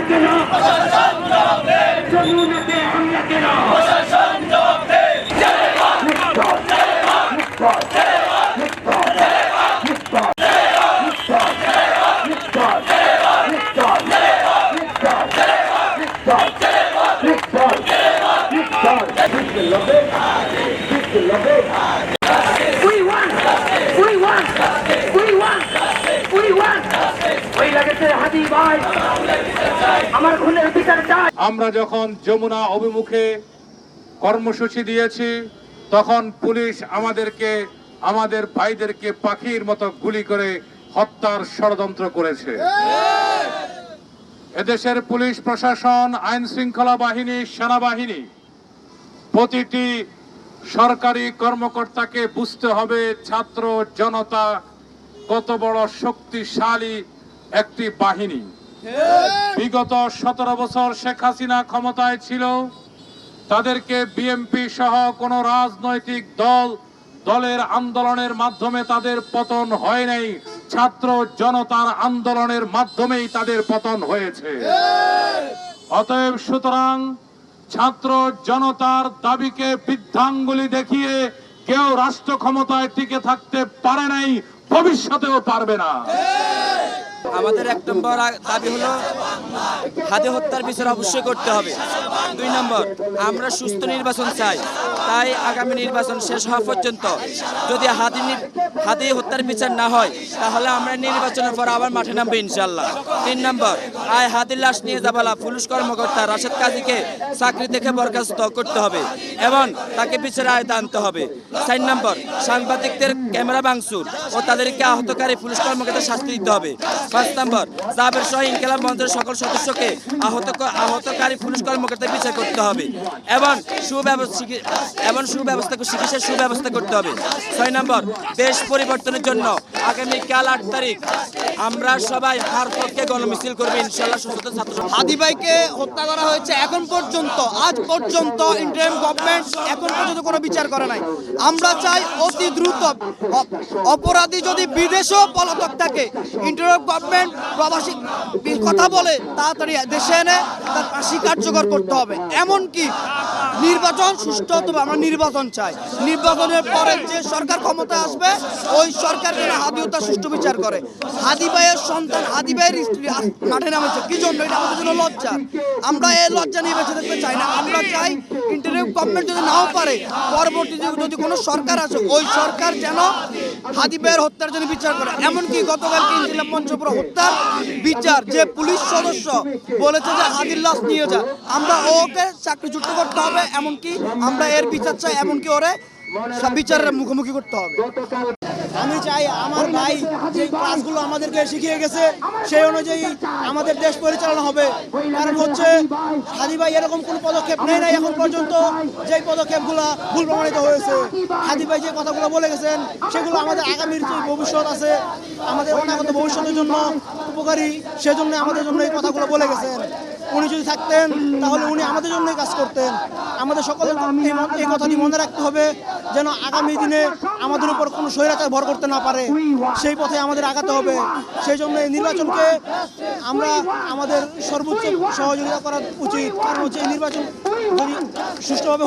কেন? যমুনাতে হামলা কেন? আমরা যখন যমুনা অভিমুখে কর্মসূচি দিয়েছি তখন পুলিশ আমাদের ভাইদেরকে পাখির মতো গুলি করে হত্যার ষড়যন্ত্র করেছে। এদেশের পুলিশ প্রশাসন, আইন শৃঙ্খলা বাহিনী, সেনাবাহিনী, প্রতিটি সরকারি কর্মকর্তাকে বুঝতে হবে ছাত্র জনতা কত বড় শক্তিশালী একটি বাহিনী। বিগত 17 বছর শেখ হাসিনা ক্ষমতায় ছিল, তাদেরকে বিএনপি সহ কোন রাজনৈতিক দলের আন্দোলনের মাধ্যমে তাদের পতন হয় নাই, ছাত্র জনতার আন্দোলনের মাধ্যমেই তাদের পতন হয়েছে। অতএব সুতরাং ছাত্র জনতার দাবিকে বৃদ্ধাঙ্গুলি দেখিয়ে কেউ রাষ্ট্র ক্ষমতায় টিকে থাকতে পারে নাই, ভবিষ্যতেও পারবে না। আমাদের 1 নম্বর দাবি হলো হাদি হত্যার বিচার অবশ্যই করতে হবে। 2 নম্বর, আমরা সুস্থ নির্বাচন চাই, তাই আগামী নির্বাচন শেষ হওয়া পর্যন্ত যদি হাদি হত্যার বিচার না হয় তাহলে আমরা নির্বাচনের পর আবার মাঠে নামবো ইনশাল্লাহ। 3 নম্বর, হাদির লাশ নিয়ে যাবালা পুলিশ কর্মকর্তা রাশেদ কাজীকে চাকরি থেকে বরখাস্ত করতে হবে এবং তাকে বিচারের আওতায় আনতে হবে। 4 নম্বর, সাংবাদিকদের ক্যামেরা ভাঙচুর ও তাদেরকে আহতকারী পুলিশ কর্মকর্তা শাস্তি দিতে হবে। 5 নম্বর, জাবের সহ ইনকিলাব মঞ্চের সকল সদস্যকে আহতকারী পুলিশ কর্মকর্তা বিচার করতে হবে এবং চিকিৎসার সুব্যবস্থা করতে হবে। 6 নম্বর, দেশ পরিবর্তনের জন্য আগামীকাল 8 তারিখ আমরা সবাই হার পক্ষে গণমিছিল করবো ইনশাআল্লাহ। সুস্থ ছাত্র হাদি ভাইকে হত্যা করা হয়েছে, আজ পর্যন্ত ইন্টারিম গভর্নমেন্ট এখন পর্যন্ত কোনো বিচার করে নাই। আমরা চাই অতি দ্রুত অপরাধী যদি বিদেশেও পলাতক থাকে, ইন্টারিম গভর্নমেন্ট প্রবাসী কথা বলে তাড়াতাড়ি দেশে এনে তার ফাঁসি কার্যকর করতে হবে। এমনকি নির্বাচন সুষ্ঠু হতে হবে, আমরা নির্বাচন চাই। নির্বাচনের পরে যে সরকার ক্ষমতা আসবে ওই সরকার যেন হাদি হত্যা সুষ্ঠু বিচার করে। হাদি ভাইয়ের সন্তান, হাদি ভাইয়ের স্ত্রী মাঠে নামেছে কি জন্য? এটা আমাদের জন্য লজ্জা। আমরা এই লজ্জা নিয়ে বেঁচে থাকতে চাই না। আমরা চাই ইন্টারিম গভর্নমেন্ট যদি নাও পারে, পরবর্তীতে যদি কোনো সরকার আসে ওই সরকার যেন হাদি ভাইয়ের হত্যার জন্য বিচার করে। এমনকি গতকালকে ইনকিলাব মঞ্চ পুরো হত্যার বিচার যে পুলিশ সদস্য বলেছে যে হাদির লাশ নিয়ে যা, আমরা ওকে চাকরিচ্যুত করতে হবে। এমনকি আমরা এর বিচার চাই, এমনকি ওরে বিচারের মুখোমুখি করতে হবে। আমি চাই আমার ভাই যে ক্লাসগুলো আমাদেরকে শিখিয়ে গেছে সেই অনুযায়ী আমাদের দেশ পরিচালনা হবে। কারণ হচ্ছে হাদি ভাই এরকম কোনো পদক্ষেপ নেই নাই এখন পর্যন্ত, যেই পদক্ষেপগুলো ভুল প্রমাণিত হয়েছে। হাদি ভাই যে কথাগুলো বলে গেছেন সেগুলো আমাদের আগামীর যে ভবিষ্যৎ আছে, আমাদের অনাগত ভবিষ্যতের জন্য উপকারী, সেজন্য আমাদের জন্য এই কথাগুলো বলে গেছেন। উনি যদি থাকতেন তাহলে উনি আমাদের জন্যই কাজ করতেন। আমাদের সকলের এই কথাটি মনে রাখতে হবে যেন আগামী দিনে আমাদের উপর কোনো স্বৈরাচার ভর করতে না পারে, সেই পথে আমাদের আগাতে হবে। সেই জন্য এই নির্বাচনকে আমরা আমাদের সর্বোচ্চ সহযোগিতা করা উচিত। কারণ হচ্ছে এই নির্বাচন যদি সুষ্ঠুভাবে